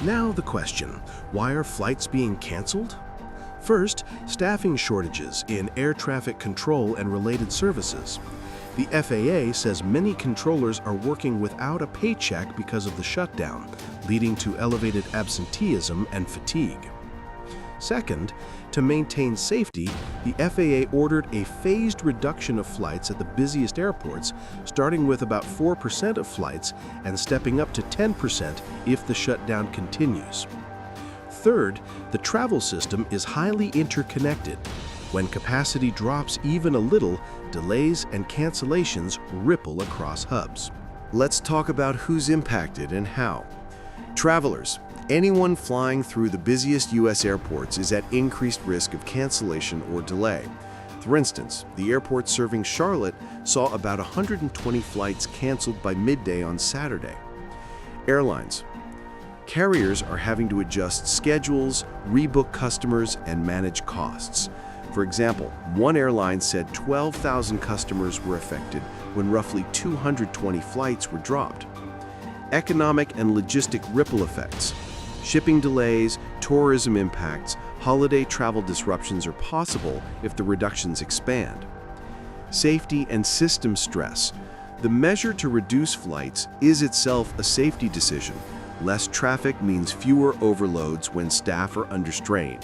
Now the question, why are flights being canceled? First, staffing shortages in air traffic control and related services. The FAA says many controllers are working without a paycheck because of the shutdown, leading to elevated absenteeism and fatigue. Second, to maintain safety, the FAA ordered a phased reduction of flights at the busiest airports, starting with about 4% of flights and stepping up to 10% if the shutdown continues. Third, the travel system is highly interconnected. When capacity drops even a little, delays and cancellations ripple across hubs. Let's talk about who's impacted and how. Travelers. Anyone flying through the busiest U.S. airports is at increased risk of cancellation or delay. For instance, the airport serving Charlotte saw about 120 flights canceled by midday on Saturday. Airlines. Carriers are having to adjust schedules, rebook customers, and manage costs. For example, one airline said 12,000 customers were affected when roughly 220 flights were dropped. Economic and logistic ripple effects. Shipping delays, tourism impacts, holiday travel disruptions are possible if the reductions expand. Safety and system stress. The measure to reduce flights is itself a safety decision. Less traffic means fewer overloads when staff are under strain.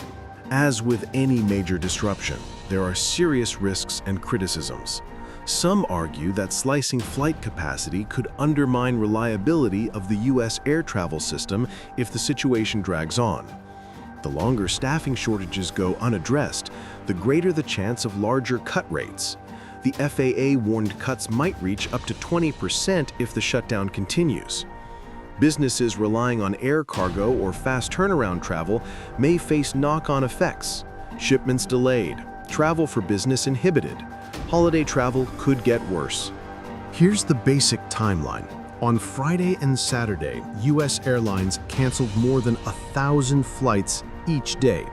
As with any major disruption, there are serious risks and criticisms. Some argue that slicing flight capacity could undermine reliability of the U.S. air travel system if the situation drags on. The longer staffing shortages go unaddressed, the greater the chance of larger cut rates. The FAA warned cuts might reach up to 20% if the shutdown continues. Businesses relying on air cargo or fast turnaround travel may face knock-on effects. Shipments delayed, travel for business inhibited. Holiday travel could get worse. Here's the basic timeline. On Friday and Saturday, U.S. airlines canceled more than 1,000 flights each day.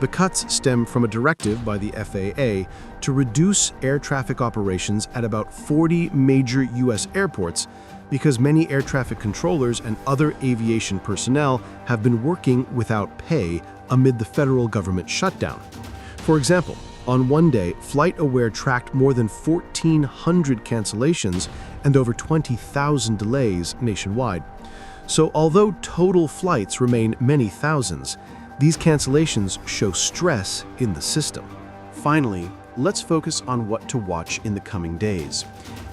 The cuts stem from a directive by the FAA to reduce air traffic operations at about 40 major U.S. airports because many air traffic controllers and other aviation personnel have been working without pay amid the federal government shutdown. For example, on one day, FlightAware tracked more than 1,400 cancellations and over 20,000 delays nationwide. So although total flights remain many thousands, these cancellations show stress in the system. Finally, let's focus on what to watch in the coming days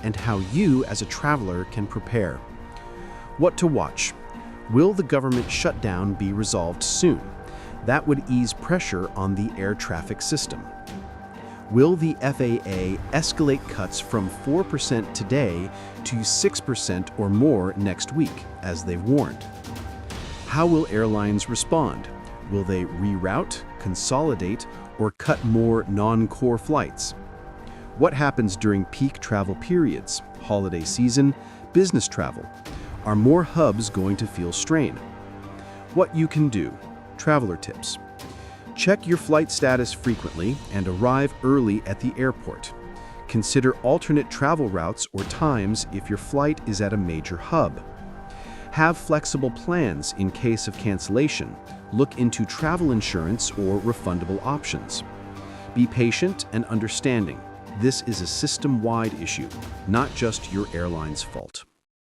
and how you as a traveler can prepare. What to watch? Will the government shutdown be resolved soon? That would ease pressure on the air traffic system. Will the FAA escalate cuts from 4% today to 6% or more next week, as they've warned? How will airlines respond? Will they reroute, consolidate, or cut more non-core flights? What happens during peak travel periods, holiday season, business travel? Are more hubs going to feel strain? What you can do. Traveler tips. Check your flight status frequently and arrive early at the airport. Consider alternate travel routes or times if your flight is at a major hub. Have flexible plans in case of cancellation. Look into travel insurance or refundable options. Be patient and understanding. This is a system-wide issue, not just your airline's fault.